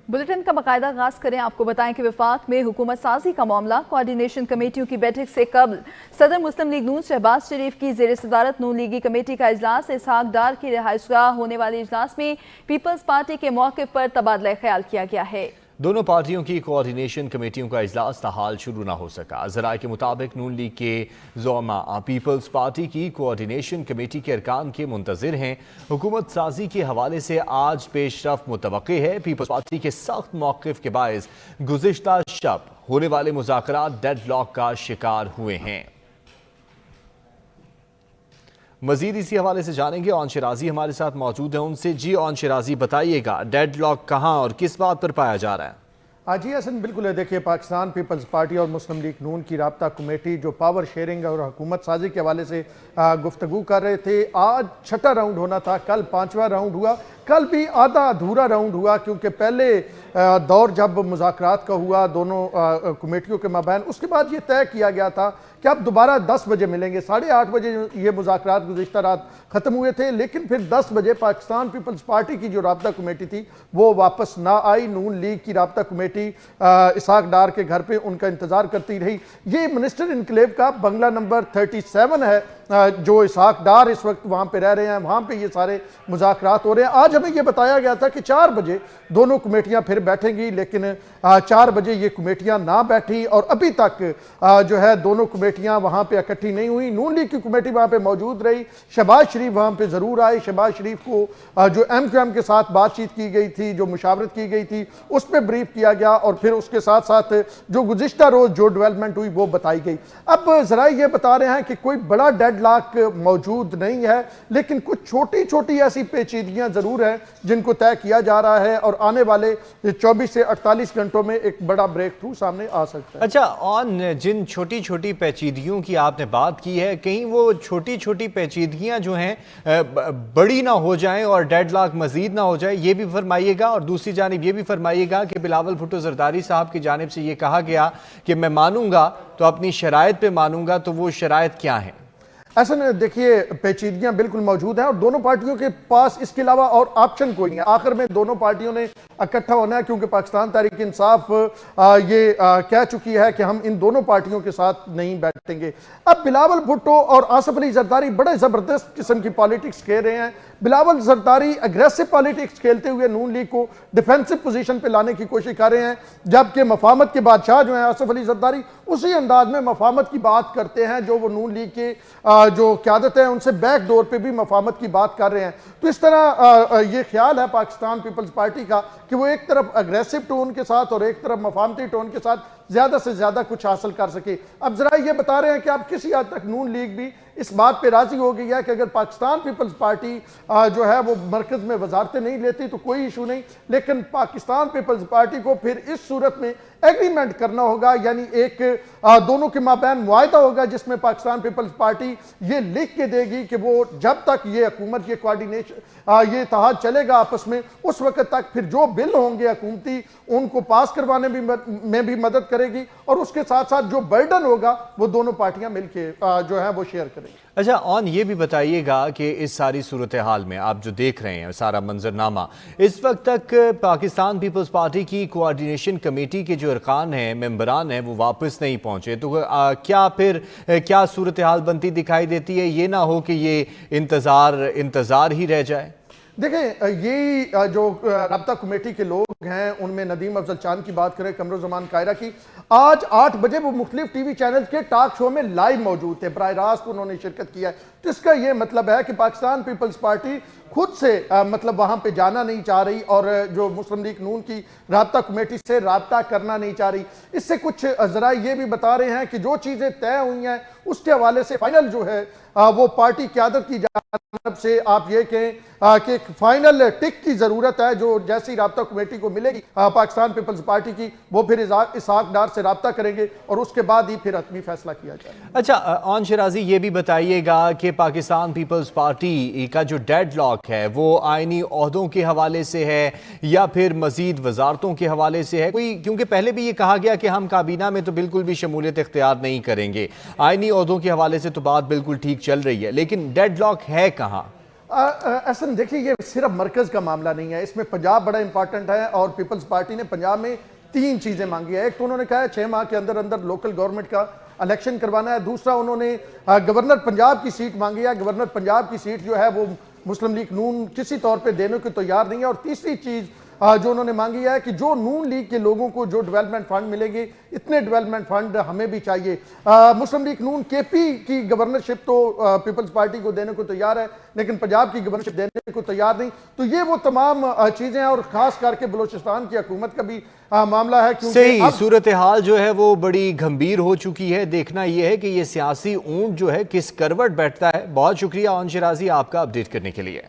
Bulletin का बाकायदा आगाज करें। आपको बताएं कि वफाक में हुकूमत साजी का मामला कोऑर्डिनेशन कमेटियों की बैठक से कबल सदर मुस्लिम लीग नून शहबाज शरीफ की ज़ेर सदारत नून लीगी कमेटी का इजलास। इसहाक डार की रिहाइशगाह होने वाले इजलास में पीपल्स पार्टी के मौक़िफ़ पर तबादला ख्याल किया गया है। दोनों पार्टियों की कोऑर्डिनेशन कमेटियों का इजलास ताहाल शुरू न हो सका। ज़राए के मुताबिक नून लीग के ज़ोमा पीपल्स पार्टी की कोऑर्डिनेशन कमेटी के अरकान के मुंतज़िर हैं। हुकूमत साजी के हवाले से आज पेशरफ मुतवक्की है। पीपल्स पार्टी के सख्त मौक़िफ़ के बायस गुज़िश्ता शब होने वाले मुज़ाकरात डेडलॉक का शिकार हुए हैं। मजीद इसी हवाले से जानेंगे। ऑन शिराजी हमारे साथ मौजूद है, उनसे जी ऑन शिराजी बताइएगा, डेडलॉक कहाँ और किस बात पर पाया जा रहा है? जी हसन, बिल्कुल है। देखिए, पाकिस्तान पीपल्स पार्टी और मुस्लिम लीग नून की राब्ता कमेटी जो पावर शेयरिंग और हुकूमत साजी के हवाले से गुफ्तगू कर रहे थे, आज छठा राउंड होना था, कल पांचवा राउंड हुआ। कल भी आधा अधूरा राउंड हुआ क्योंकि पहले दौर जब मुज़ाकरात का हुआ दोनों कमेटियों के माबैन, उसके बाद ये तय किया गया था कि अब दोबारा 10 बजे मिलेंगे। 8:30 बजे ये मुज़ाकरात गुज़िश्ता रात ख़त्म हुए थे, लेकिन फिर 10 बजे पाकिस्तान पीपल्स पार्टी की जो राब्ता कमेटी थी वो वापस ना आई। नून लीग की राब्ता कमेटी इसहाक डार के घर पे उनका इंतज़ार करती रही। ये मिनिस्टर इनकलेव का बंगला नंबर 37 है, जो इसहाक डार इस वक्त वहाँ पे रह रहे हैं, वहाँ पे ये सारे मुज़ाकरात हो रहे हैं। आज हमें ये बताया गया था कि 4 बजे दोनों कमेटियाँ फिर बैठेंगी, लेकिन 4 बजे ये कमेटियाँ ना बैठी और अभी तक जो है दोनों कमेटियाँ वहाँ पे इकट्ठी नहीं हुई। नून लीग की कमेटी वहाँ पे मौजूद रही, शहबाज शरीफ वहाँ पे ज़रूर आए। शहबाज शरीफ को जो MQM के साथ बातचीत की गई थी, जो मुशावरत की गई थी, उस पर ब्रीफ किया गया और फिर उसके साथ साथ जो गुज़िश्ता रोज़ जो डेवलपमेंट हुई वो बताई गई। अब ज़रा ये बता रहे हैं कि कोई बड़ा डेडलॉक मौजूद नहीं है, लेकिन कुछ छोटी छोटी ऐसी पेचीदगियां जरूर हैं जिनको तय किया जा रहा है और आने वाले 24 से 48 घंटों में एक बड़ा ब्रेक थ्रू सामने आ सकता है। अच्छा, ऑन जिन छोटी छोटी पेचीदगियों की आपने बात की है, कहीं वो छोटी छोटी पेचीदगियां जो हैं बड़ी ना हो जाएं और डेडलॉक मजीद ना हो जाए, ये भी फरमाइएगा। और दूसरी जानिब ये भी फरमाइएगा कि बिलावल भुट्टो जरदारी साहब की जानिब से ये कहा गया कि मैं मानूंगा तो अपनी शराइत पे मानूंगा, तो वो शराइत क्या है? ऐसा नहीं, देखिए पेचीदगियां बिल्कुल मौजूद हैं और दोनों पार्टियों के पास इसके अलावा और ऑप्शन कोई नहीं है। आखिर में दोनों पार्टियों ने इकट्ठा होना है क्योंकि पाकिस्तान तहरीक इंसाफ ये कह चुकी है कि हम इन दोनों पार्टियों के साथ नहीं बैठेंगे। अब बिलावल भुट्टो और आसिफ अली जरदारी बड़े ज़बरदस्त किस्म की पॉलिटिक्स खेल रहे हैं। बिलावल जरदारी अग्रेसिव पॉलिटिक्स खेलते हुए नून लीग को डिफेंसिव पोजीशन पे लाने की कोशिश कर रहे हैं, जबकि मफामत के बादशाह जो हैं आसिफ अली जरदारी उसी अंदाज में मफामत की बात करते हैं जो वो नून लीग के जो क़यादत है उनसे बैक डोर पे भी मफामत की बात कर रहे हैं। तो इस तरह ये ख्याल है पाकिस्तान पीपल्स पार्टी का कि वो एक तरफ अग्रेसिव टोन के साथ और एक तरफ मफामती टोन के साथ ज़्यादा से ज़्यादा कुछ हासिल कर सके। अब ज़रा ये बता रहे हैं कि अब किसी हद तक नून लीग भी इस बात पे राजी हो गई है कि अगर पाकिस्तान पीपल्स पार्टी जो है वो मरकज़ में वजारतें नहीं लेती तो कोई इशू नहीं, लेकिन पाकिस्तान पीपल्स पार्टी को फिर इस सूरत में एग्रीमेंट करना होगा, यानी एक दोनों के माबैन मुआहदा होगा जिसमें पाकिस्तान पीपल्स पार्टी ये लिख के देगी कि वो जब तक ये हुकूमत ये कोऑर्डिनेशन ये इत्तेहाद चलेगा आपस में, उस वक्त तक फिर जो बिल होंगे हुकूमती उनको पास करवाने में भी मदद करेगी और उसके साथ साथ जो बर्डन होगा वो दोनों पार्टियां मिलके जो है वो शेयर करेंगी। अच्छा, ऑन ये भी बताइएगा कि इस सारी सूरत हाल में आप जो देख रहे हैं सारा मंजरनामा, इस वक्त तक पाकिस्तान पीपल्स पार्टी की कोऑर्डिनेशन कमेटी के जो अरकान हैं, मेंबरान हैं, वो वापस नहीं पहुंचे, तो क्या फिर क्या सूरत हाल बनती दिखाई देती है? ये ना हो कि ये इंतज़ार ही रह जाए। देखें, ये जो राब्ता कमेटी के लोग हैं उनमें नदीम अफजल चांद की बात करें, कमरुज़्ज़मान कायरा की, आज 8 बजे वो मुख्तलिफ टीवी चैनल के टॉक शो में लाइव मौजूद थे, बराह रास्त उन्होंने शिरकत किया है। तो इसका ये मतलब है कि पाकिस्तान पीपल्स पार्टी खुद से मतलब वहाँ पे जाना नहीं चाह रही और जो मुस्लिम लीग नून की राब्ता कमेटी से राब्ता करना नहीं चाह रही। इससे कुछ ज़रा ये भी बता रहे हैं कि जो चीज़ें तय हुई हैं उसके हवाले से फाइनल जो है वो पार्टी क़यादत की जानिब से आप ये कहें कि एक फाइनल टिक की ज़रूरत है, जो जैसी राब्ता कमेटी को मिलेगी पाकिस्तान पीपल्स पार्टी की, वो फिर इसहाक डार से राब्ता करेंगे और उसके बाद ही फिर हतमी फैसला किया जाएगा। अच्छा, ऑन शिराजी ये भी बताइएगा कि पाकिस्तान पीपल्स पार्टी का जो डेडलॉक है वो आइनी ओहदों के हवाले से है या फिर मजीद वजारतों के हवाले से है कोई? क्योंकि पहले भी ये कहा गया कि हम काबीना में तो बिल्कुल भी शमूलियत इख्तियार नहीं करेंगे, आइनी ओहदों के हवाले से तो बात बिल्कुल ठीक चल रही है, लेकिन डेडलॉक है कहाँ? एहसन देखिए, ये सिर्फ मरकज़ का मामला नहीं है, इसमें पंजाब बड़ा इंपॉर्टेंट है और पीपल्स पार्टी ने पंजाब में 3 चीज़ें मांगी है। एक तो उन्होंने कहा है 6 माह के अंदर अंदर लोकल गवर्नमेंट का इलेक्शन करवाना है। दूसरा, उन्होंने गवर्नर पंजाब की सीट मांगी है। गवर्नर पंजाब की सीट जो है वो मुस्लिम लीग नून किसी तौर पे देने को तैयार नहीं है। और तीसरी चीज़ जो उन्होंने मांगी है कि जो नून लीग के लोगों को जो डेवलपमेंट फंड मिलेंगे, इतने डेवलपमेंट फंड हमें भी चाहिए। मुस्लिम लीग नून केपी की गवर्नरशिप तो पीपल्स पार्टी को देने को तैयार है, लेकिन पंजाब की गवर्नरशिप देने को तैयार नहीं। तो ये वो तमाम चीज़ें हैं और ख़ास करके बलूचिस्तान की हुकूमत का भी मामला है, क्योंकि सही सूरत हाल जो है वो बड़ी गंभीर हो चुकी है। देखना यह है कि ये सियासी ऊंट जो है किस करवट बैठता है। बहुत शुक्रिया ऑन शिराजी आपका अपडेट करने के लिए।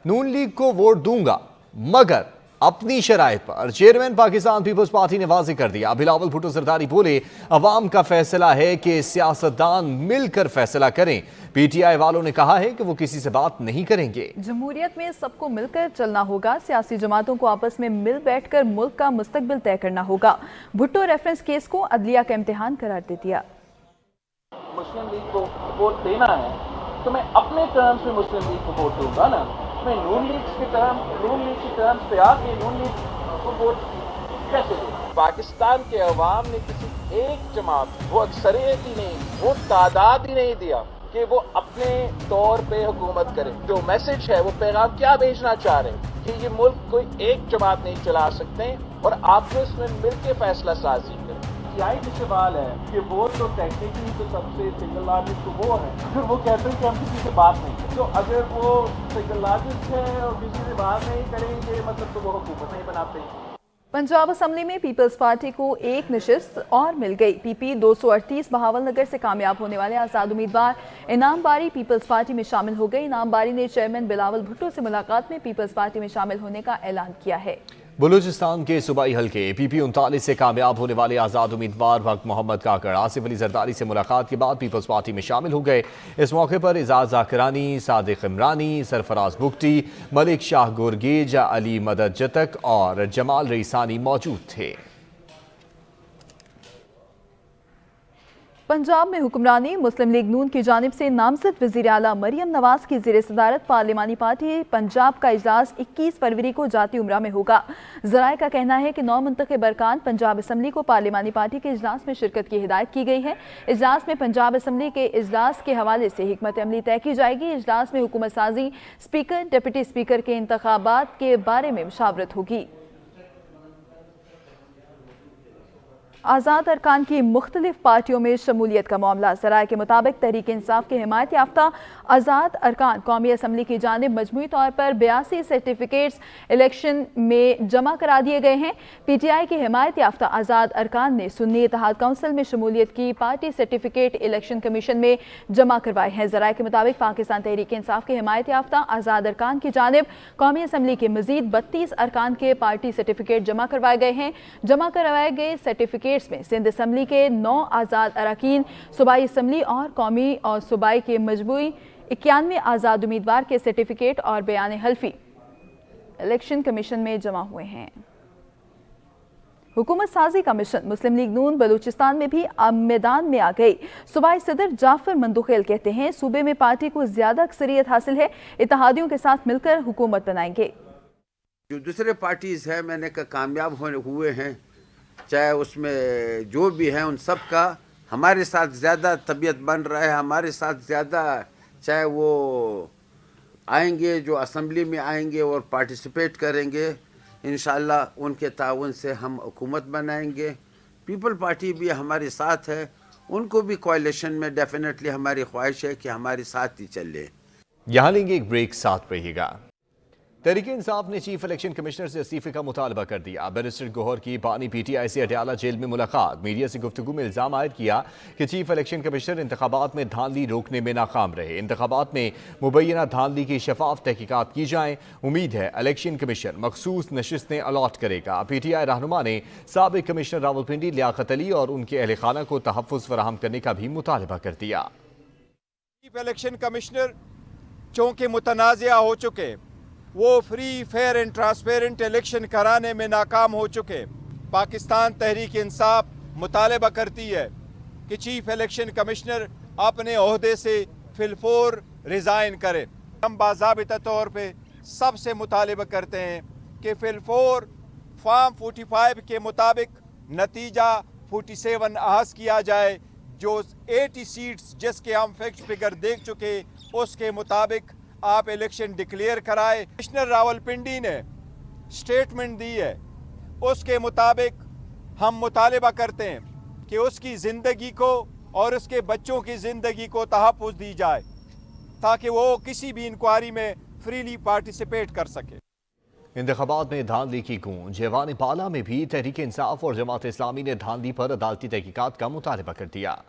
नून लीग को वोट दूंगा मगर अपनी शराइत पर, चेयरमैन पाकिस्तान पीपल्स पार्टी ने वाज़ेह कर दिया। बिलावल भुट्टो जरदारी बोले, अवाम का फैसला है कि सियासतदान मिलकर फैसला करें। पीटीआई वालों ने कहा है कि वो किसी से बात नहीं करेंगे। जमहूरियत में सबको मिलकर चलना होगा, सियासी जमातों को आपस में मिल बैठकर मुल्क का मुस्तकबिल तय करना होगा। भुट्टो रेफरेंस केस को अदलिया का इम्तिहान करार दे दिया। मुस्लिम लीग को वोट देना है तो मैं अपने टर्म्स में मुस्लिम लीग को वोट दूंगा ना। मैं नून लीग की टर्म्स पे आके नून लीग को वोट कैसे दूं? पाकिस्तान के अवाम ने किसी एक जमात, वो अक्सरियत ही नहीं, वो तादाद ही नहीं दिया कि वो अपने तौर पे हुकूमत करे। जो मैसेज है वो पैगाम क्या भेजना चाह रहे हैं कि ये मुल्क कोई एक जमात नहीं चला सकते और आपस में मिलकर फैसला साजी करें। यही भी सवाल है कि वो तो टेक्निकली तो सबसे सिंगल लार्जेस्ट तो वो है, फिर वो कहते हैं कि हम किसी से बात नहीं करें। तो अगर वो सिंगल लार्जेस्ट है और किसी से बात नहीं करेंगे मतलब तो वो हुकूमत नहीं बनाते। पंजाब असम्बली में पीपल्स पार्टी को एक नशिस्त और मिल गई। पीपी 238 बहावल नगर से कामयाब होने वाले आज़ाद उम्मीदवार इनाम बारी पीपल्स पार्टी में शामिल हो गए। इनाम बारी ने चेयरमैन बिलावल भुट्टो से मुलाकात में पीपल्स पार्टी में शामिल होने का ऐलान किया है। बलूचिस्तान के सूबाई हल्के पीपी 39 से कामयाब होने वाले आज़ाद उम्मीदवार वक्त मोहम्मद काकड़ आसिफ अली जरदारी से मुलाकात के बाद पीपल्स पार्टी में शामिल हो गए। इस मौके पर एजाज जाकिरानी, सादिक इमरानी, सरफराज बुगटी, मलिक शाह गोरगेज, अली मदद जतक और जमाल रईसानी मौजूद थे। पंजाब में हुक्मरानी मुस्लिम लीग नून की जानिब से नामजद वज़ीर आला मरियम नवाज की ज़ेर सदारत पार्लिमानी पार्टी पंजाब का इजलास 21 फरवरी को जाती उम्रा में होगा। ज़राए का कहना है कि 9 मुंतखब अरकान पंजाब असम्बली को पार्लिमानी पार्टी के इजलास में शिरकत की हिदायत की गई है। इजलास में पंजाब असम्बली के इजलास के हवाले से हिकमत अमली तय की जाएगी। इजलास में हुकूमत साजी, स्पीकर, डिप्टी स्पीकर के इंतखाबात के बारे में मुशावरत होगी। आज़ाद अरकान की मुख्तलिफ पार्टियों में शमूलियत का मामला। ज़राए के मुताबिक तहरीक इंसाफ के हिमायत याफ्ता आज़ाद अरकान कौमी असम्बली की जानिब मजमूई तौर पर 82 सर्टिफिकेट्स इलेक्शन में जमा करा दिए गए हैं। पीटीआई के हिमायत याफ्ता आज़ाद अरकान ने सुन्नी इत्तेहाद काउंसिल में शमूलियत की पार्टी सर्टिफिकेट इलेक्शन कमीशन में जमा करवाए हैं। ज़राए के मुताबिक पाकिस्तान तहरीक इंसाफ के हिमायत याफ्ता आज़ाद अरकान की जानिब कौमी असम्बली के मजीद 32 अरकान के पार्टी सर्टिफिकेट जमा करवाए गए हैं। जमा करवाए गए सर्टिफिकेट में सिंध असम्बली के 9 आज़ाद अरकान, सूबाई असम्बली और कौमी और सूबाई के मजमूई 91 आज़ाद उम्मीदवार के सर्टिफिकेट और बयान हल्फी इलेक्शन कमीशन में जमा हुए हैं। हुकूमत साजी का मिशन मुस्लिम लीग नून बलूचिस्तान में भी मैदान में आ गई। सूबाई सदर जाफर मंदुखेल कहते हैं सूबे में पार्टी को ज्यादा अक्सरियत हासिल है, इत्तेहादियों के साथ मिलकर हुकूमत बनाएंगे। जो दूसरे पार्टीज है मैंने कहा कामयाब हुए हैं, चाहे उसमें जो भी हैं उन सब का हमारे साथ ज़्यादा तबीयत बन रहा है, हमारे साथ ज़्यादा चाहे वो आएंगे जो असम्बली में आएंगे और पार्टिसिपेट करेंगे। इंशाअल्लाह उनके ताउन से हम हुकूमत बनाएंगे। पीपल पार्टी भी हमारे साथ है, उनको भी कोalition में डेफिनेटली हमारी ख्वाहिश है कि हमारे साथ ही चले। यहाँ लेंगे एक ब्रेक, साथ रहिएगा। तहरीक इंसाफ ने चीफ इलेक्शन कमिश्नर से इस्तीफे का मुतालबा कर दिया। बैरिस्टर गौहर की बानी पीटीआई से अटियाला जेल में मुलाकात। मीडिया से गुफ्तगू में इल्जाम आयद किया कि चीफ इलेक्शन कमिश्नर इंतखाबात में धांधली रोकने में नाकाम रहे। इंतखाबात में मुबैना धांधली की शफाफ तहकीकात की जाएं। उम्मीद है इलेक्शन कमीशन मखसूस नशिस्तें अलॉट करेगा। पीटीआई रहनुमा ने साबिक कमिश्नर रावलपिंडी लियाकत अली और उनके अहल खाना को तहफ़्फ़ुज़ फराहम करने का भी मुतालबा कर दिया। चीफ इलेक्शन कमिश्नर चूँकि मुतनाज़िया हो चुके, वो free fair and transparent election कराने में नाकाम हो चुके। पाकिस्तान तहरीक इंसाफ मुतालबा करती है कि चीफ इलेक्शन कमिश्नर अपने ओहदे से फिलफौर रिज़ाइन करें। हम बाज़ाबिता तौर पे सबसे मुतालिबा करते हैं कि फिलफोर फार्म 45 के मुताबिक नतीजा 47 अहस किया जाए, जो 80 सीट्स जिसके हम फिक्स फिगर देख चुके उसके मुताबिक आप इलेक्शन डिक्लेयर कराए। कमिश्नर रावलपिंडी ने स्टेटमेंट दी है, उसके मुताबिक हम मुतालिबा करते हैं कि उसकी ज़िंदगी को और उसके बच्चों की ज़िंदगी को तहफ़्फ़ुज़ दी जाए ताकि वो किसी भी इंक्वायरी में फ्रीली पार्टिसिपेट कर सके। इंतखाबात में धांधली की गूंज। ऐवान पाला में भी तहरीक इंसाफ और जमात इस्लामी ने धांधली पर अदालती तहकीकात का मुतालबा कर दिया।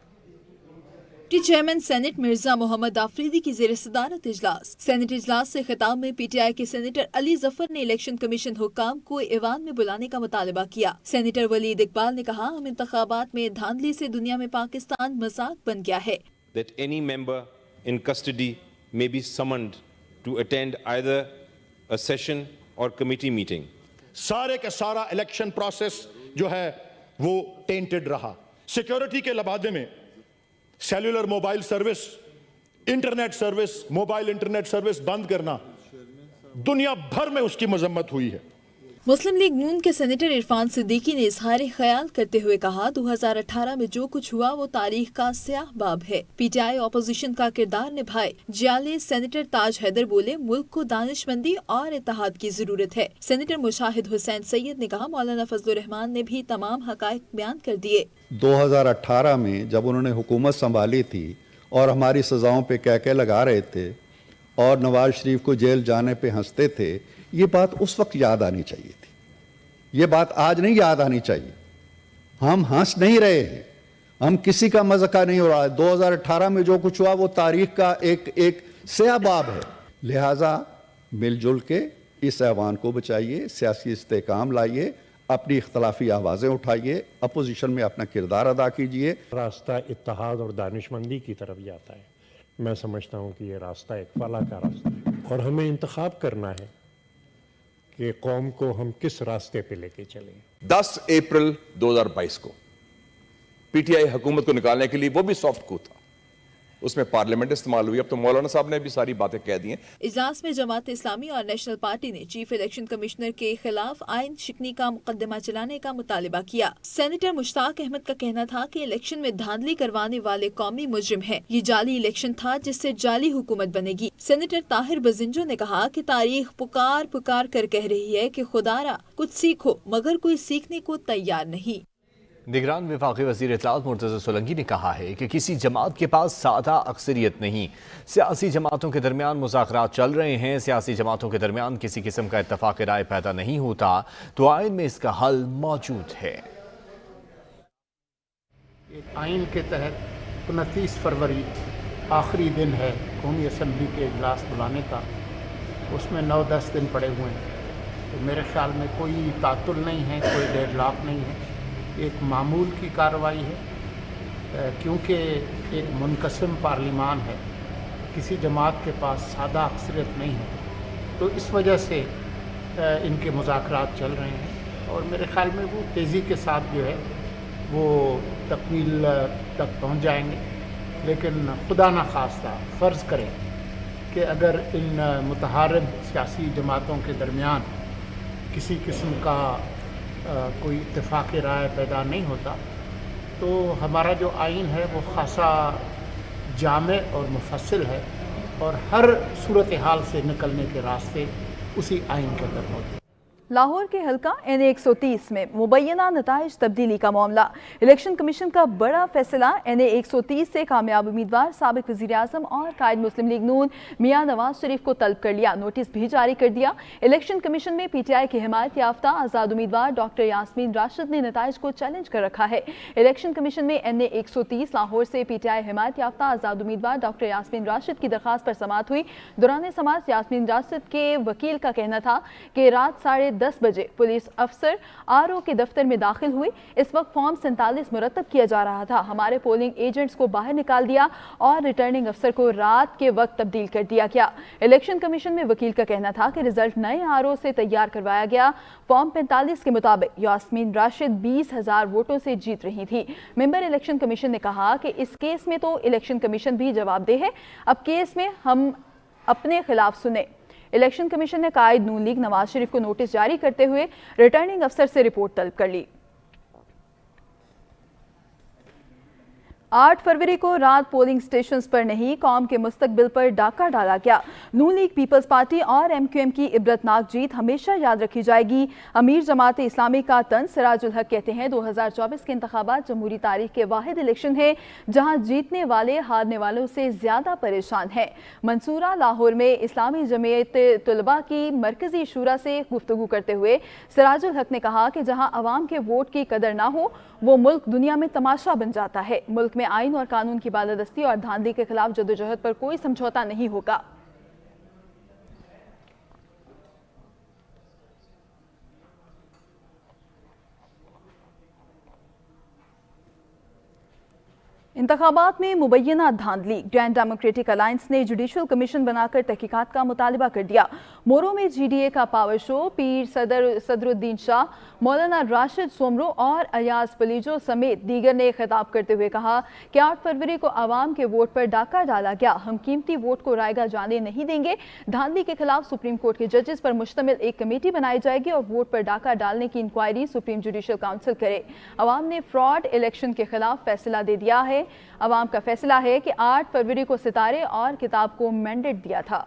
चेयरमैन सेनेट मिर्जा मोहम्मद आफरीदी की ज़ेर सदारत इजलास। सेनेट इजलास से खिताब में पीटीआई के सेनेटर अली जफर ने इलेक्शन कमीशन हुक्काम को ऐवान में बुलाने का मुतालबा किया। सेनेटर वलीद इकबाल ने कहा, हम इंतखाबात में धांधली से दुनिया में पाकिस्तान मजाक बन गया है। That any member in custody may be summoned to attend either a session or committee meeting. सारे का सारा इलेक्शन प्रोसेस जो है वो टेंटेड रहा। सिक्योरिटी के लबादे में cellular mobile service, internet service, mobile internet service बंद करना, दुनिया भर में उसकी मजम्मत हुई है। मुस्लिम लीग नून के सेनेटर इरफान सिद्दीकी ने इजहार ख्याल करते हुए कहा, 2018 में जो कुछ हुआ वो तारीख का स्याह बाब है। पीटीआई अपोजिशन का किरदार निभाए। जाले सेनेटर ताज हैदर बोले, मुल्क को दानिशमंदी और इत्तेहाद की जरूरत है। सेनेटर मुशाहिद हुसैन सैयद ने कहा, मौलाना फजलुर रहमान ने भी तमाम हकायक बयान कर दिए। 2018 में जब उन्होंने हुकूमत संभाली थी और हमारी सजाओं पे कह लगा रहे थे और नवाज शरीफ को जेल जाने पे हंसते थे, ये बात उस वक्त याद आनी चाहिए थी। ये बात आज नहीं याद आनी चाहिए। हम हंस नहीं रहे हैं, हम किसी का मज़ाक नहीं हो रहा है। 2018 में जो कुछ हुआ वो तारीख का एक स्याह बाब है। लिहाजा मिलजुल के इस ऐवान को बचाइए, सियासी इस्तेकाम लाइए, अपनी इख्तलाफी आवाज़ें उठाइए, अपोजिशन में अपना किरदार अदा कीजिए। रास्ता इत्तेहाद और दानिशमंदी की तरफ जाता है। मैं समझता हूँ कि ये रास्ता एक फलाह का रास्ता है और हमें इंतखाब करना है कि कौम को हम किस रास्ते पे लेके चलें। 10 अप्रैल 2022 को पीटीआई हुकूमत को निकालने के लिए वो भी सॉफ्ट कू था, उसमें पार्लियामेंट इस्तेमाल हुई। अब तो मौलाना साहब ने भी सारी बातें कह दी हैं। इजलास में जमात इस्लामी और नेशनल पार्टी ने चीफ इलेक्शन कमिश्नर के खिलाफ आइन शिकनी का मुकदमा चलाने का मुतालिबा किया। सेनेटर मुश्ताक अहमद का कहना था कि इलेक्शन में धांधली करवाने वाले कौमी मुजरिम हैं। ये जाली इलेक्शन था जिससे जाली हुकूमत बनेगी। सेनेटर ताहिर बजिंजो ने कहा कि तारीख पुकार पुकार कर कह रही है कि खुदारा कुछ सीखो, मगर कोई सीखने को तैयार नहीं। निगरान वफाकी वज़ीर इत्तलात मुर्तज़ा सोलंकी ने कहा है कि किसी जमात के पास सादा अक्सरियत नहीं, सियासी जमातों के दरमियान मुज़ाकरात चल रहे हैं। सियासी जमातों के दरमियान किसी किस्म का इत्तफाक राय पैदा नहीं होता तो आइन में इसका हल मौजूद है। एक आइन के तहत 29 फरवरी आखिरी दिन है कौमी असम्बली के इजलास बुलाने का, उसमें 9-10 दिन पड़े हुए हैं। तो मेरे ख्याल में कोई तातुल नहीं है, कोई डेडलॉक नहीं है, एक मामूल की कार्रवाई है। क्योंकि एक मुनकसिम पार्लिमान है, किसी जमात के पास सादा अक्सरियत नहीं है, तो इस वजह से इनके मुज़ाकरात चल रहे हैं और मेरे ख्याल में वो तेज़ी के साथ जो है वो तकमील तक पहुंच जाएंगे। लेकिन खुदा न खास्ता फ़र्ज़ करें कि अगर इन मुतहारिब सियासी जमातों के दरमियान किसी किस्म का कोई इत्तेफाक राय पैदा नहीं होता तो हमारा जो आइन है वो खासा जामे और मुफस्सिल है और हर सूरत हाल से निकलने के रास्ते उसी आइन के अंदर मौजूद। लाहौर के हल्का NA 130 में मुबैना नताइज तब्दीली का मामला। इलेक्शन कमीशन का बड़ा फैसला। NA 130 से कामयाब उम्मीदवार साबिक वज़ीर आज़म और कायद मुस्लिम लीग नून मियां नवाज शरीफ को तलब कर लिया, नोटिस भी जारी कर दिया। इलेक्शन कमीशन में PTI की हिमायत याफ्ता आज़ाद उम्मीदवार डॉक्टर यास्मीन राशिद ने नताइज को चैलेंज कर रखा है। इलेक्शन कमीशन में NA 130 लाहौर से PTI हिमायत याफ्ता आज़ाद उम्मीदवार डॉक्टर यास्मीन राशिद की दरख्वास्त पर समाअत हुई। दौरान समाअत यास्मीन राशिद के वकील का कहना था कि रात 10:30 बजे पुलिस अफसर RO के दफ्तर में दाखिल हुई। इस वक्त फॉर्म 47 मुरतब किया जा रहा था। हमारे पोलिंग एजेंट्स को बाहर निकाल दिया और रिटर्निंग अफसर को रात के वक्त तब्दील कर दिया गया। इलेक्शन कमीशन में वकील का कहना था कि रिजल्ट नए RO से तैयार करवाया गया। फॉर्म 45 के मुताबिक यास्मीन राशिद 20,000 वोटों से जीत रही थी। मेंबर इलेक्शन कमीशन ने कहा कि इस केस में तो इलेक्शन कमीशन भी जवाबदेह है। अब केस में हम अपने खिलाफ सुने। इलेक्शन कमीशन ने कायद नून लीग नवाज शरीफ को नोटिस जारी करते हुए रिटर्निंग अफसर से रिपोर्ट तलब कर ली। 8 फरवरी को रात पोलिंग स्टेशंस पर नहीं, कौम के मुस्तकबिल पर डाका डाला गया। नून लीग, पीपल्स पार्टी और एमक्यूएम की इबरतनाक जीत हमेशा याद रखी जाएगी। अमीर जमात इस्लामी का तन सिराजुल हक कहते हैं 2024 के इंतखाबात जमहूरी तारीख के वाहिद इलेक्शन है जहां जीतने वाले हारने वालों से ज्यादा परेशान हैं। मंसूरा, लाहौर में इस्लामी जमीयत तुलबा की मरकजी शूरा से गुफ्तगू करते हुए सिराजुल हक ने कहा कि जहां अवाम के वोट की कदर ना हो वो मुल्क दुनिया में तमाशा बन जाता है। मुल्क में आइन और कानून की बालादस्ती और धांधली के खिलाफ जदोजहद पर कोई समझौता नहीं होगा। इंतखाबात में मुबैना धांधली, ग्रैंड डेमोक्रेटिक अलायंस ने जुडिशल कमीशन बनाकर तहकीकात का मुतालबा कर दिया। मोरो में जीडीए का पावर शो, पीर सदरुद्दीन शाह, मौलाना राशिद सोमरो और अयाज पलीजो समेत दीगर ने खिताब करते हुए कहा कि 8 फरवरी को आवाम के वोट पर डाका डाला गया। हम कीमती वोट को रायगा जाने नहीं देंगे। धांधली के खिलाफ सुप्रीम कोर्ट के जजेस पर मुश्तमिल एक कमेटी बनाई जाएगी और वोट पर डाका डालने की इंक्वायरी सुप्रीम जुडिशल काउंसिल करे। आवाम ने फ्रॉड इलेक्शन के खिलाफ फैसला दे दिया है। अवाम का फैसला है कि 8 फरवरी को सितारे और किताब को मैंडेट दिया था।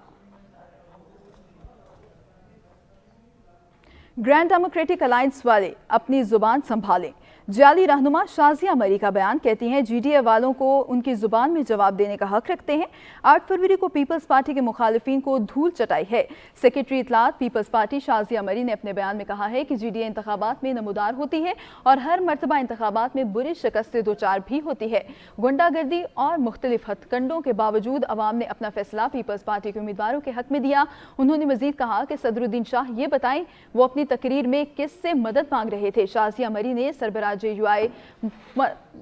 ग्रैंड डेमोक्रेटिक अलायंस वाले अपनी जुबान संभालें। जाली रहनुमा शाजिया मरी का बयान, कहती हैं जीडीए वालों को उनकी जुबान में जवाब देने का हक रखते हैं। 8 फरवरी को पीपल्स पार्टी के मुखालिफिन को धूल चटाई है। सेक्रेटरी इतलात पीपल्स पार्टी शाजिया मरी ने अपने बयान में कहा है कि जीडीए इंतखाबात में नमूदार होती है और हर मरतबा इंतखाबात में बुरी शिकस्त से दोचार भी होती है। गुंडागर्दी और मुख्तलिफ हथकंडों के बावजूद अवाम ने अपना फैसला पीपल्स पार्टी के उम्मीदवारों के हक में दिया। उन्होंने मजीद कहा कि सदरुद्दीन शाह ये बताएं वो अपनी तकरीर में किससे मदद मांग रहे थे। शाजिया मरी ने सरबराह JUI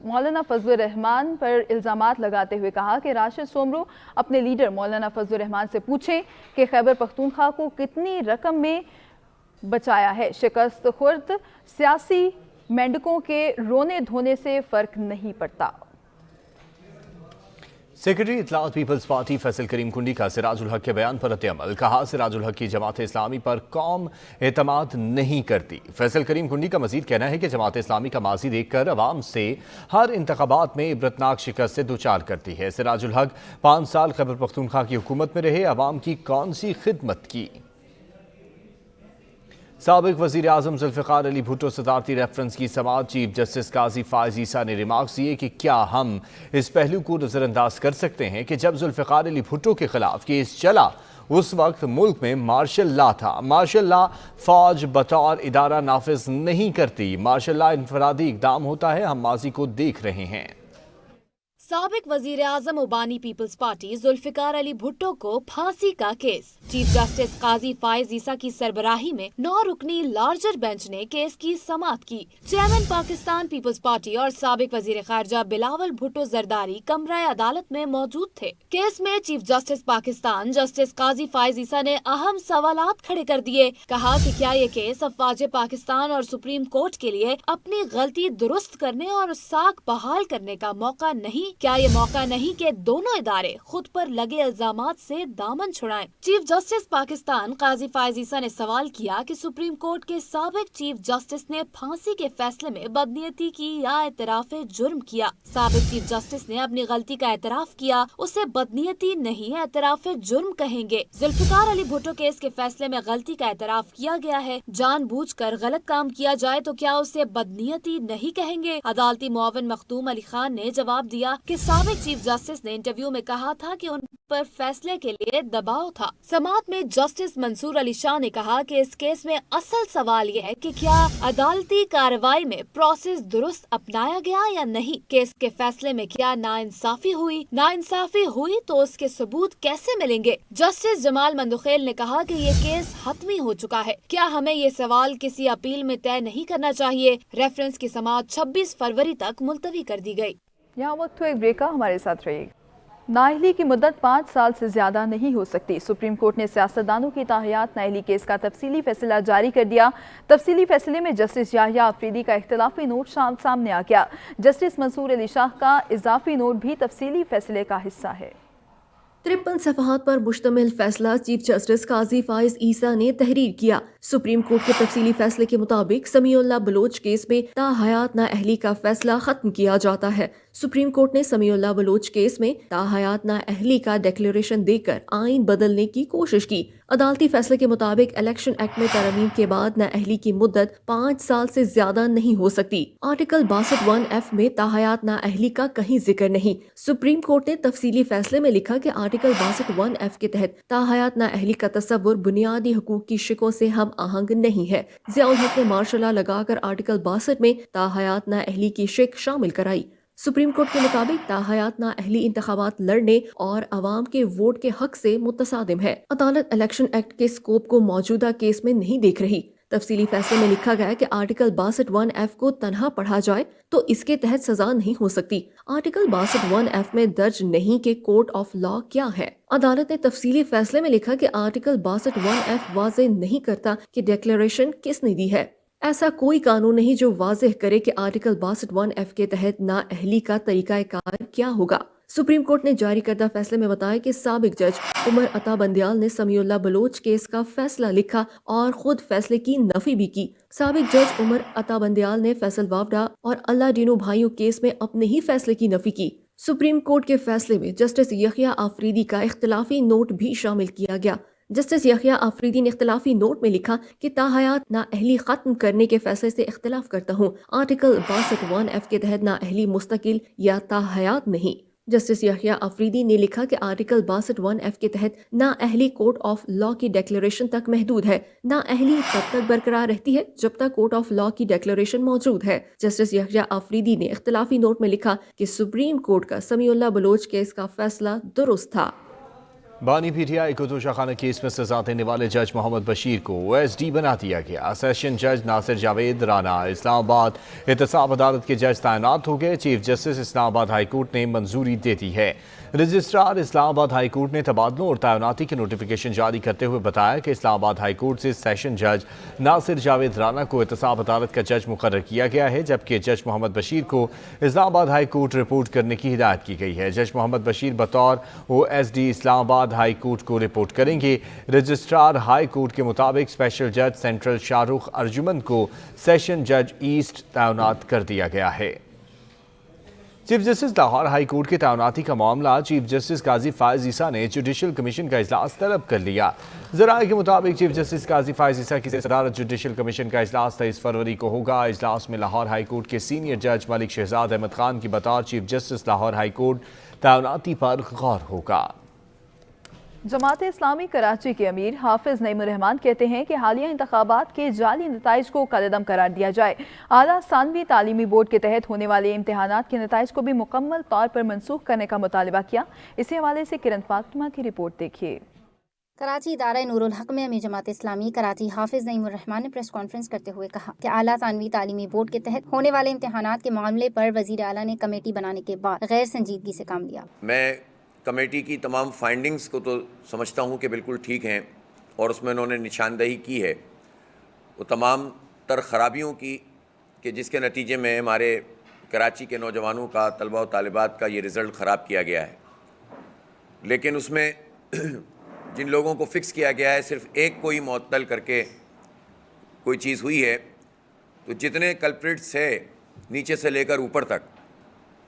मौलाना फजलुर रहमान पर इल्जामात लगाते हुए कहा कि राशिद सोमरो अपने लीडर मौलाना फजलुर रहमान से पूछें कि खैबर पख्तूनख्वा को कितनी रकम में बचाया है। शिकस्त खुर्द सियासी मेंढकों के रोने धोने से फर्क नहीं पड़ता। सेक्रेटरी इतलात पीपल्स पार्टी फैसल करीम कुंडी का सिराजुल हक के बयान पर रद्द-ए-अमल। कहा सिराजुल हक की जमात इस्लामी पर कौम एतमाद नहीं करती। फैसल करीम कुंडी का मजीद कहना है कि जमात इस्लामी का माजी देखकर अवाम से हर इंतखाबात में इबरतनाक शिकस्त से दुचार करती है। सिराजुल हक 5 साल खैबर पख्तूनख्वा की हुकूमत में रहे, अवाम की कौन सी खिदमत की। साबिक वज़ीर आज़म जुल्फ़िकार अली भुट्टो सदारती रेफरेंस की समाअत, चीफ जस्टिस काजी फ़ाइज़ ईसा ने रिमार्क्स दिए कि क्या हम इस पहलू को नज़रअंदाज कर सकते हैं कि जब जुल्फ़िकार अली भुट्टो के खिलाफ केस चला उस वक्त मुल्क में मार्शल लॉ था। मार्शल लॉ फौज बतौर इदारा नाफिज नहीं करती। मार्शल लॉ इनफरादी इक़दाम होता है। हम माजी को देख रहे हैं। साबिक वजीर आजम उबानी पीपल्स पार्टी जुल्फिकार अली भुट्टो को फांसी का केस। चीफ जस्टिस काजी फ़ाइज़ ईसा की सरबराही में 9 रुकनी लार्जर बेंच ने केस की समाअत की। चेयरमैन पाकिस्तान पीपल्स पार्टी और साबिक वजीर खारजा बिलावल भुट्टो जरदारी कमरा अदालत में मौजूद थे। केस में चीफ जस्टिस पाकिस्तान जस्टिस काजी फ़ाइज़ ईसा ने अहम सवालात खड़े कर दिए। कहा कि क्या ये केस अफवाज पाकिस्तान और सुप्रीम कोर्ट के लिए अपनी गलती दुरुस्त करने और साख बहाल करने का मौका नहीं? क्या ये मौका नहीं कि दोनों इदारे खुद पर लगे इल्जामात से दामन छुड़ाएं? चीफ जस्टिस पाकिस्तान काजी फ़ाइज़ ईसा ने सवाल किया कि सुप्रीम कोर्ट के साबिक चीफ जस्टिस ने फांसी के फैसले में बदनीयती की या एतराफ़ जुर्म किया। साबिक चीफ जस्टिस ने अपनी गलती का एतराफ किया, उसे बदनीयती नहीं एतराफ़ जुर्म कहेंगे। जुल्फ़िकार अली भुट्टो केस के फैसले में गलती का एतराफ किया गया है। जानबूझकर गलत काम किया जाए तो क्या उसे बदनीयती नहीं कहेंगे? अदालती मुआविन मखदूम अली खान ने जवाब दिया कि साबिक चीफ जस्टिस ने इंटरव्यू में कहा था कि उन पर फैसले के लिए दबाव था। समाअत में जस्टिस मंसूर अली शाह ने कहा कि इस केस में असल सवाल यह है कि क्या अदालती कार्रवाई में प्रोसेस दुरुस्त अपनाया गया या नहीं। केस के फैसले में क्या नाइंसाफी हुई? नाइंसाफी हुई तो उसके सबूत कैसे मिलेंगे? जस्टिस जमाल मंदुखेल ने कहा कि ये केस हतमी हो चुका है। क्या हमें ये सवाल किसी अपील में तय नहीं करना चाहिए? रेफरेंस की समाअत 26 फरवरी तक मुलतवी कर दी गई। यहाँ वक्त हुआ एक ब्रेक का, हमारे साथ रहिएगा। नाअहली की मुद्दत 5 साल से ज्यादा नहीं हो सकती। सुप्रीम कोर्ट ने सियासतदानों की ताहियात नाअहली केस का तफसीली फैसला जारी कर दिया। तफसीली फैसले में जस्टिस याहिया अफरीदी का इख्तिलाफी नोट सामने आ गया। जस्टिस मंसूर अली शाह का इजाफी नोट भी तफसीली फैसले का हिस्सा है। 53 सफ़हात पर मुश्तमिल फैसला चीफ जस्टिस काजी फाइज ईसा ने तहरीर किया। सुप्रीम कोर्ट के तफसीली फैसले के मुताबिक समीउल्लाह बलोच केस में ताहयात नाअहली का फैसला खत्म किया जाता है। सुप्रीम कोर्ट ने समीउल्लाह बलोच केस में ताहयात नाअहली का डिक्लेरेशन देकर आइन बदलने की कोशिश की। अदालती फैसले के मुताबिक इलेक्शन एक्ट में तरमीम के बाद नाअहली की मुद्दत 5 साल से ज्यादा नहीं हो सकती। आर्टिकल 62(1)(f) में ताहयात नाअहली का कहीं जिक्र नहीं। सुप्रीम कोर्ट ने तफसीली फैसले में लिखा कि आर्टिकल 62(1)(f) के तहत ताहयात नाअहली का तस्वुर बुनियादी हुकूक की शिकों से हम आहंग नहीं है। ज़ियाउल हक ने मार्शल लॉ लगाकर आर्टिकल 62 में ताहयात नाअहली की शिक शामिल कराई। सुप्रीम कोर्ट के मुताबिक ताहयात नाअहली इंतखाबात लड़ने और अवाम के वोट के हक से मुतसादिम है। अदालत इलेक्शन एक्ट के स्कोप को मौजूदा केस में नहीं देख रही। तफसीली फैसले में लिखा गया कि आर्टिकल 62(1)(f) को तनहा पढ़ा जाए तो इसके तहत सजा नहीं हो सकती। आर्टिकल 62(1)(f) में दर्ज नहीं कि कोर्ट ऑफ लॉ क्या है। अदालत ने तफसीली फैसले में लिखा कि आर्टिकल 62(1)(f) वाज़ेह नहीं करता कि डिक्लेरेशन किसने दी है। ऐसा कोई कानून नहीं जो वाज़ेह करे कि आर्टिकल 62(1)(f) के तहत नाअहली का तरीक़ाकार क्या होगा। सुप्रीम कोर्ट ने जारी करदा फैसले में बताया कि साबिक जज उमर अता बंदियाल ने समीउल्लाह बलोच केस का फैसला लिखा और खुद फैसले की नफी भी की। साबिक जज उमर अता बंदियाल ने फैसल वावडा और अल्लाह डीनो भाइयों केस में अपने ही फैसले की नफी की। सुप्रीम कोर्ट के फैसले में जस्टिस यहिया आफरीदी का इख्तिलाफी नोट भी शामिल किया गया। जस्टिस यहिया आफरीदी ने इख्तिलाफी नोट में लिखा कि ताहयात नाअहली खत्म करने के फैसले से इख्तिलाफ करता हूँ। आर्टिकल 62(1)(f) के तहत नाअहली मुस्तकिल या ताहयात नहीं। जस्टिस यहिया आफरीदी ने लिखा कि आर्टिकल 62(1)(f) के तहत नाअहली कोर्ट ऑफ लॉ की डिक्लेरेशन तक महदूद है। नाअहली तब तक बरकरार रहती है जब तक कोर्ट ऑफ लॉ की डिक्लेरेशन मौजूद है। जस्टिस यहिया आफरीदी ने इख्तिलाफी नोट में लिखा कि सुप्रीम कोर्ट का समीउल्लाह बलोच केस का फैसला दुरुस्त था। बानी पीटीआई को तोशाखाना केस में सजा देने वाले जज मोहम्मद बशीर को OSD बना दिया गया। सेशन जज नासिर जावेद राना इस्लामाबाद एहतसाब अदालत के जज तैनात हो गए। Chief justice Islamabad high court ने मंजूरी दे दी है। रजिस्ट्रार इस्लामाबाद हाई कोर्ट ने तबादलों और तैनाती के नोटिफिकेशन जारी करते हुए बताया कि इस्लामाबाद हाई कोर्ट से सेशन जज नासिर जावेद राना को एहतसाब अदालत का जज मुकर्रर किया गया है, जबकि जज मोहम्मद बशीर को इस्लामाबाद हाई कोर्ट रिपोर्ट करने की हिदायत की गई है। जज मोहम्मद बशीर बतौर OSD इस्लामाबाद हाई कोर्ट को रिपोर्ट करेंगे। रजिस्ट्रार हाई कोर्ट के मुताबिक स्पेशल जज सेंट्रल शाहरुख अर्जुमन को सेशन जज ईस्ट तैनात कर दिया गया है। Chief justice Lahore high court के तैनाती का मामला चीफ जस्टिस काजी फायज ईसा ने जुडिशल कमीशन का इजलास तलब कर लिया। ज़राए के मुताबिक चीफ जस्टिस काजी फायज ईसा की सदारत जुडिशल कमीशन का इजलास 23 फरवरी को होगा। इजलास में लाहौर हाई कोर्ट के सीनियर जज मलिक शहजाद अहमद खान की बतौर chief justice Lahore high court तैनाती पर गौर होगा। जमात इस्लामी कराची के अमीर हाफिज नईमुर रहमान कहते हैं कि हालिया इंतखाबात के जाली नताइज को कलअदम करार दिया जाए। आला सानवी तालीमी बोर्ड के तहत होने वाले इम्तिहानात के नताइज को भी मुकम्मल तौर पर मनसूख करने का मुतालबा किया। इसी हवाले से किरण फातिमा की रिपोर्ट देखिए। कराची दारा नूरुल हक में अमीर जमात इस्लामी कराची हाफिज नईमुर रहमान ने प्रेस कॉन्फ्रेंस करते हुए कहा कि आला सानवी तालीमी बोर्ड के तहत होने वाले इम्तिहानात के मामले पर वजीर आला ने कमेटी बनाने के बाद गैर संजीदगी से काम लिया। मैं कमेटी की तमाम फाइंडिंग्स को तो समझता हूँ कि बिल्कुल ठीक हैं और उसमें उन्होंने निशानदही की है वो तमाम तर ख़राबियों की कि जिसके नतीजे में हमारे कराची के नौजवानों का तलबा व तालिबात का ये रिज़ल्ट ख़राब किया गया है। लेकिन उसमें जिन लोगों को फ़िक्स किया गया है सिर्फ़ एक को ही मुअत्तल करके कोई चीज़ हुई है, तो जितने कल्प्रिट्स है नीचे से लेकर ऊपर तक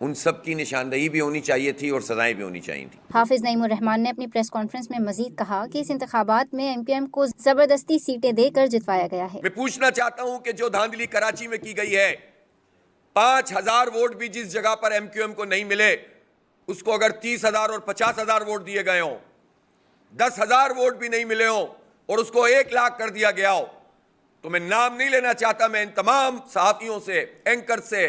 उन सब की निशानदही भी होनी चाहिए थी और सजाएं भी होनी चाहिए थी। हाफिज नईमुर रहमान ने अपनी प्रेस कॉन्फ्रेंस में मजीद कहा कि इस इंतखाबात में MQM को जबरदस्ती सीटें देकर जितवाया गया है। मैं पूछना चाहता हूं कि जो धांधली कराची में की गई है, 5000 वोट भी जिस जगह पर MQM को नहीं मिले उसको अगर 30,000 और 50,000 वोट दिए गए हों, 10,000 वोट भी नहीं मिले हों और उसको 1 लाख कर दिया गया हो, तो मैं नाम नहीं लेना चाहता, मैं इन तमाम सहाफियों से, एंकर से,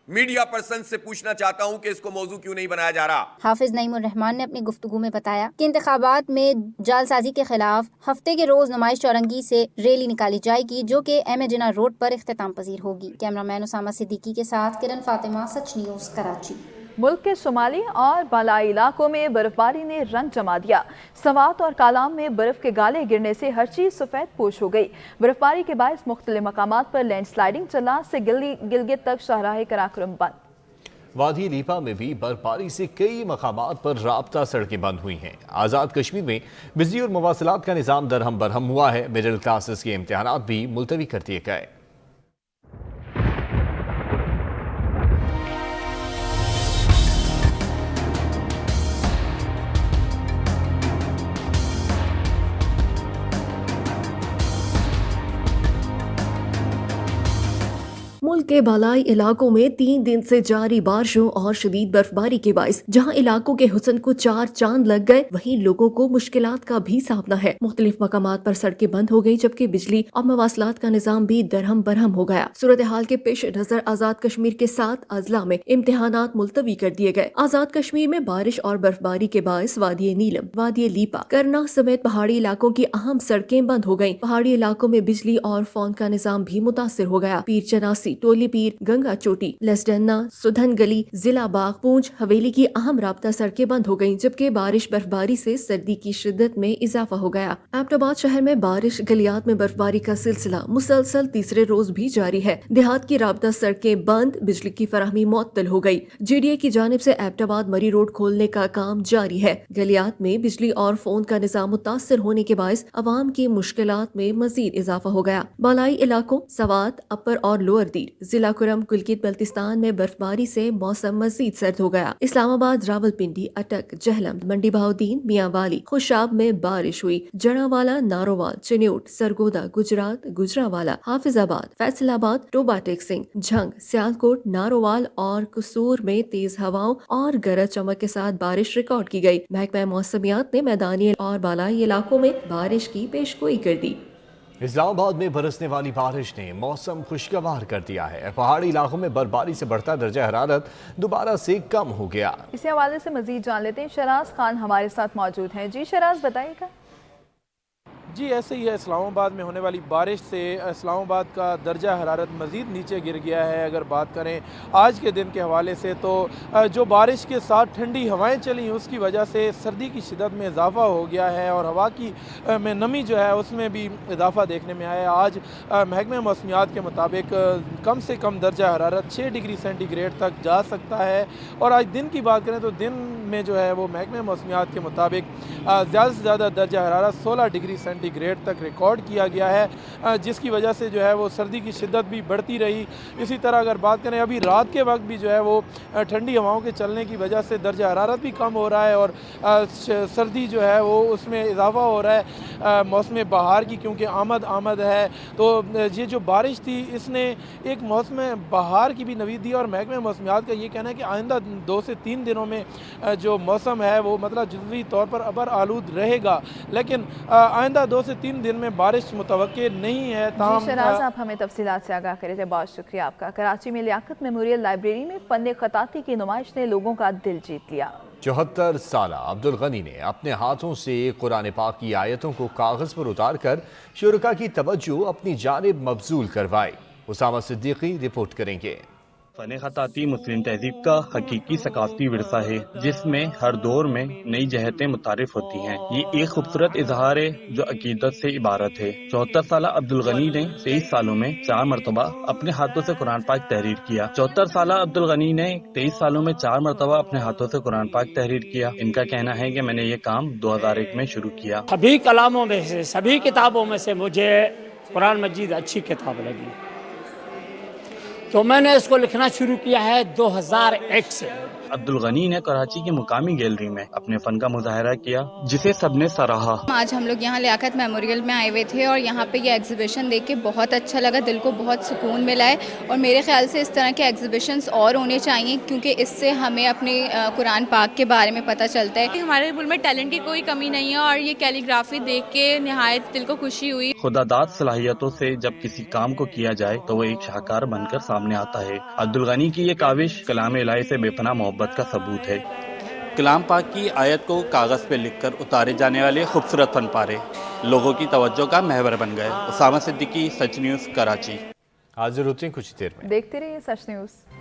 मीडिया पर्सन से पूछना चाहता हूं कि इसको मौजू क्यों नहीं बनाया जा रहा। हाफिज नईमुर रहमान ने अपनी गुफ्तगू में बताया कि इंतखाबात में जालसाजी के खिलाफ हफ्ते के रोज नुमाइश चौरंगी से रैली निकाली जाएगी जो कि एम ए जिना रोड पर इख्तिताम पजीर होगी। कैमरामैन उसामा सिद्दीकी के साथ किरण फातिमा, सच न्यूज कराची। मुल्क के शुमाली और बालाई इलाकों में बर्फबारी ने रंग जमा दिया। सवात और कालाम में बर्फ के गाले गिरने से हर चीज सफेद पोश हो गई। बर्फबारी के बायस मुख्तलिफ मकामात पर लैंड स्लाइडिंग चला से गिलगित तक शाहराह कराक्रम बंद। वादी लीपा में भी बर्फबारी से कई मकामात पर राब्ता सड़कें बंद हुई हैं। आज़ाद कश्मीर में बिजली और मवासलात का निज़ाम दरहम बरहम हुआ है। मिडिल क्लासेस के इम्तिहानात भी मुलतवी कर दिए गए। मुल्क के बालाई इलाकों में 3 दिन से जारी बारिशों और शदीद बर्फबारी के बाइस जहां इलाकों के हुस्न को 4 चांद लग गए, वहीं लोगों को मुश्किलात का भी सामना है। मुख्तलिफ मकामात पर सड़कें बंद हो गई, जबकि बिजली और मवासलात का निजाम भी दरहम बरहम हो गया। सूरत हाल के पेश नजर आजाद कश्मीर के 7 अजला में इम्तिहानात मुलतवी कर दिए गए। आजाद कश्मीर में बारिश और बर्फबारी के बाइस वादी नीलम, वादी लीपा, करना समेत पहाड़ी इलाकों की अहम सड़कें बंद हो गयी। पहाड़ी इलाकों में बिजली और फोन का निजाम भी मुतासिर हो गया। पीर चनासी, टोली पीर, गंगा चोटी, लेसडन्ना, सुधन गली, जिला बाग, पूंछ हवेली की अहम राब्ता सड़कें बंद हो गईं, जबकि बारिश बर्फबारी से सर्दी की शिद्दत में इजाफा हो गया। एबटाबाद शहर में बारिश गलियात में बर्फबारी का सिलसिला मुसलसल तीसरे रोज भी जारी है। देहात की राब्ता सड़कें बंद, बिजली की फराहमी मुअत्तल हो गई। JDA की जानिब से एबटाबाद मरी रोड खोलने का काम जारी है। गलियात में बिजली और फोन का निजाम मुतासिर होने के बायस अवाम की मुश्किलात में मजीद इजाफा हो गया। बालाई इलाकों सवात, अपर और लोअर दीर, जिला कुरम, कुलकीत, बल्तिस्तान में बर्फबारी से मौसम मजीद सर्द हो गया। इस्लामाबाद, रावलपिंडी, अटक, जहलम, मंडी बहाउद्दीन, मियांवाली, खुशाब में बारिश हुई। जड़ावाला, नारोवाल, चिन्यूट, सरगोदा, गुजरात, गुजरावाला, हाफिजाबाद, फैसलाबाद, टोबा टेक्सिंग, झंग, सियालकोट, नारोवाल और कसूर में तेज हवाओं और गरज चमक के साथ बारिश रिकॉर्ड की गई। महकमा मौसमियात ने मैदानी और बालाई इलाकों में बारिश की पेशगोई कर दी। इस्लामाबाद में बरसने वाली बारिश ने मौसम खुशगवार कर दिया है। पहाड़ी इलाकों में बर्फबारी से बढ़ता दर्जा हरारत दोबारा से कम हो गया। इसी हवाले से मजीद जान लेते हैं। शराज खान हमारे साथ मौजूद हैं। जी शराज, बताइएगा। जी ऐसे ही है, इस्लामाबाद में होने वाली बारिश से इस्लामाबाद का दर्जा हरारत मज़ीद नीचे गिर गया है। अगर बात करें आज के दिन के हवाले से तो जो बारिश के साथ ठंडी हवाएं चली उसकी वजह से सर्दी की शिदत में इजाफ़ा हो गया है और हवा की में नमी जो है उसमें भी इजाफ़ा देखने में आया। आज महकमे मौसमियात के मुताबिक कम से कम दर्जा हरारत 6 डिग्री सेंटीग्रेड तक जा सकता है। और आज दिन की बात करें तो दिन में जो है वो महकमे मौसमियात के मुताबिक ज़्यादा से ज़्यादा दर्जा हरारत 16 डिग्री सेंटीग्रेड तक रिकॉर्ड किया गया है, जिसकी वजह से जो है वो सर्दी की शिद्दत भी बढ़ती रही। इसी तरह अगर बात करें अभी रात के वक्त भी जो है वो ठंडी हवाओं के चलने की वजह से दर्जा हरारत भी कम हो रहा है और सर्दी जो है वो उसमें इजाफा हो रहा है। मौसम बहार की क्योंकि आमद है, तो ये जो बारिश थी इसने एक मौसम बहार की भी नवीद दी। और महकमे मौसमियात का ये कहना है कि आइंदा 2 से 3 दिनों में जो मौसम है वो मतलब जुज़वी तौर पर अबर आलूद रहेगा, लेकिन आइंदा 2 से 3 दिन में बारिश मुतवक्के नहीं है। शराज, आप हमें तफसीलात से आगाह करे थे, बहुत शुक्रिया आपका। कराची में लियाकत मेमोरियल लाइब्रेरी में फन खताती की नुमाइश ने लोगों का दिल जीत लिया। 74 साला अब्दुल गनी ने अपने हाथों से कुरान पाक की आयतों को कागज पर उतार कर शुरका की तवज्जो अपनी जानिब मबजूल करवाई। उसामा सिद्दीकी रिपोर्ट करेंगे। फन खताती मुस्लिम तहजीब का हकीकी सकाफती विरसा है, जिसमें हर दौर में नई जहतें मुतारिफ होती हैं। ये एक खूबसूरत इजहार है जो अकीदत से इबारत है। 74 साला अब्दुल गनी ने 23 सालों में 4 मरतबा अपने हाथों से कुरान पाक तहरीर किया। 74 साला अब्दुल गनी ने 23 सालों में 4 मरतबा अपने हाथों से कुरान पाक तहरीर किया। इनका कहना है कि मैंने ये काम 2001 में शुरू किया। सभी कलामों में से, सभी किताबों में से मुझे कुरान मजीद अच्छी किताब लगी, तो मैंने इसको लिखना शुरू किया है 2001 से। अब्दुल गनी ने कराची की मुकामी गैलरी में अपने फन का मुजाहरा किया, जिसे सबने सराहा। आज हम लोग यहाँ लियाकत मेमोरियल में आए हुए थे और यहाँ पे ये एग्जीबिशन देख के बहुत अच्छा लगा, दिल को बहुत सुकून मिला है। और मेरे ख्याल से इस तरह के एग्जीबिशंस और होने चाहिए, क्योंकि इससे हमें अपने कुरान पाक के बारे में पता चलता है। हमारे मुल्क में टैलेंट की कोई कमी नहीं है और ये कैलीग्राफी देख के निहायत दिल को खुशी हुई। खुदादाद सलाहियतों से जब किसी काम को किया जाए तो वो एक शाहकार बनकर सामने आता है। अब्दुल गनी की ये काविश कलाम इलाही से बेपनाह मोहब्बत का सबूत है। कलाम पाक की आयत को कागज़ पे लिखकर उतारे जाने वाले खूबसूरत फन पारे लोगों की तवज्जो का महवर बन गए। उसामा सिद्दीकी, सच न्यूज़, कराची। हाजिर होते हैं कुछ देर में। देखते रहिए सच न्यूज़।